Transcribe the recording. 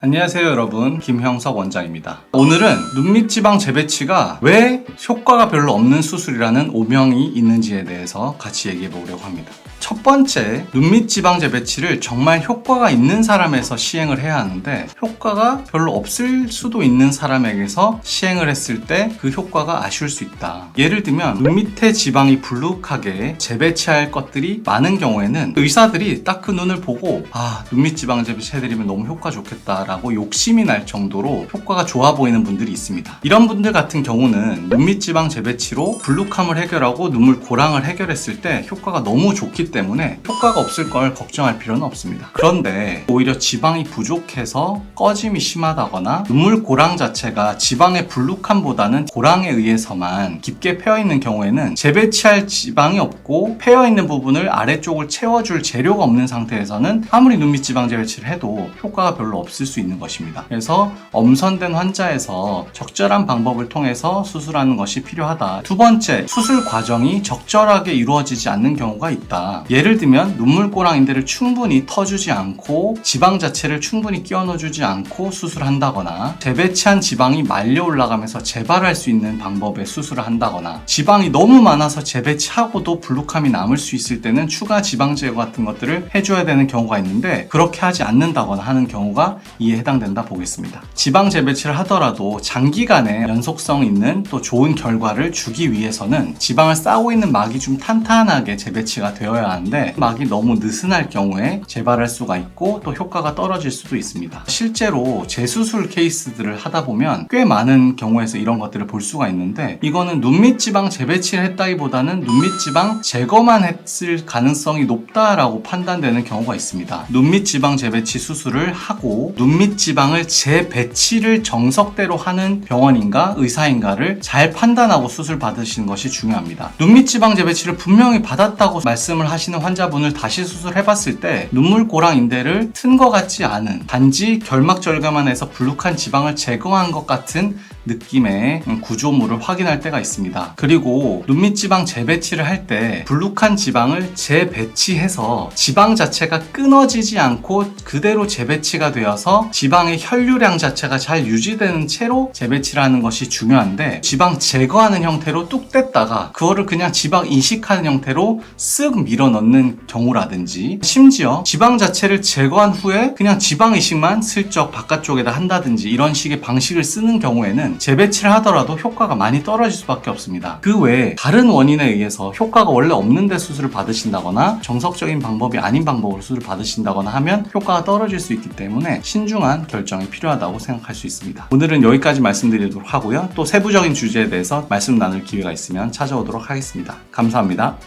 안녕하세요 여러분, 김형석 원장입니다. 오늘은 눈밑지방 재배치가 왜 효과가 별로 없는 수술이라는 오명이 있는지에 대해서 같이 얘기해 보려고 합니다. 첫 번째, 눈밑지방 재배치를 정말 효과가 있는 사람에서 시행을 해야 하는데 효과가 별로 없을 수도 있는 사람에게서 시행을 했을 때 그 효과가 아쉬울 수 있다. 예를 들면 눈밑에 지방이 불룩하게 재배치할 것들이 많은 경우에는 의사들이 딱 그 눈을 보고 눈밑지방 재배치 해드리면 너무 효과 좋겠다 라고 욕심이 날 정도로 효과가 좋아 보이는 분들이 있습니다. 이런 분들 같은 경우는 눈밑지방 재배치로 불룩함을 해결하고 눈물 고랑을 해결했을 때 효과가 너무 좋기 때문에 효과가 없을 걸 걱정할 필요는 없습니다. 그런데 오히려 지방이 부족해서 꺼짐이 심하다거나 눈물 고랑 자체가 지방의 불룩함보다는 고랑에 의해서만 깊게 패여있는 경우에는 재배치할 지방이 없고 패여있는 부분을 아래쪽을 채워줄 재료가 없는 상태에서는 아무리 눈밑지방 재배치를 해도 효과가 별로 없을 수 있는 것입니다. 그래서 엄선된 환자에서 적절한 방법을 통해서 수술하는 것이 필요하다. 두 번째, 수술 과정이 적절하게 이루어지지 않는 경우가 있다. 예를 들면 눈물고랑 인대를 충분히 터주지 않고 지방 자체를 충분히 끼워 넣어주지 않고 수술한다거나 재배치한 지방이 말려 올라가면서 재발할 수 있는 방법의 수술을 한다거나 지방이 너무 많아서 재배치하고도 불룩함이 남을 수 있을 때는 추가 지방 제거 같은 것들을 해줘야 되는 경우가 있는데 그렇게 하지 않는다거나 하는 경우가 이에 해당된다 보겠습니다. 지방 재배치를 하더라도 장기간의 연속성 있는 또 좋은 결과를 주기 위해서는 지방을 싸고 있는 막이 좀 탄탄하게 재배치가 되어야 하는데 막이 너무 느슨할 경우에 재발할 수가 있고 또 효과가 떨어질 수도 있습니다. 실제로 재수술 케이스들을 하다 보면 꽤 많은 경우에서 이런 것들을 볼 수가 있는데 이거는 눈밑지방 재배치를 했다기보다는 눈밑지방 제거만 했을 가능성이 높다라고 판단되는 경우가 있습니다. 눈밑지방 재배치 수술을 하고 눈밑지방을 재배치를 정석대로 하는 병원인가 의사인가를 잘 판단하고 수술 받으시는 것이 중요합니다. 눈밑지방 재배치를 분명히 받았다고 말씀을 하시는 환자분을 다시 수술해봤을 때 눈물고랑 인대를 튼 것 같지 않은 단지 결막절개만 해서 불룩한 지방을 제거한 것 같은 느낌의 구조물을 확인할 때가 있습니다. 그리고 눈밑지방 재배치를 할 때 불룩한 지방을 재배치해서 지방 자체가 끊어지지 않고 그대로 재배치가 되어서 지방의 혈류량 자체가 잘 유지되는 채로 재배치를 하는 것이 중요한데 지방 제거하는 형태로 뚝 뗐다가 그거를 그냥 지방 이식하는 형태로 쓱 밀어 넣는 경우라든지 심지어 지방 자체를 제거한 후에 그냥 지방 이식만 슬쩍 바깥쪽에다 한다든지 이런 식의 방식을 쓰는 경우에는 재배치를 하더라도 효과가 많이 떨어질 수밖에 없습니다. 그 외에 다른 원인에 의해서 효과가 원래 없는데 수술을 받으신다거나 정석적인 방법이 아닌 방법으로 수술을 받으신다거나 하면 효과가 떨어질 수 있기 때문에 신중한 결정이 필요하다고 생각할 수 있습니다. 오늘은 여기까지 말씀드리도록 하고요. 또 세부적인 주제에 대해서 말씀 나눌 기회가 있으면 찾아오도록 하겠습니다. 감사합니다.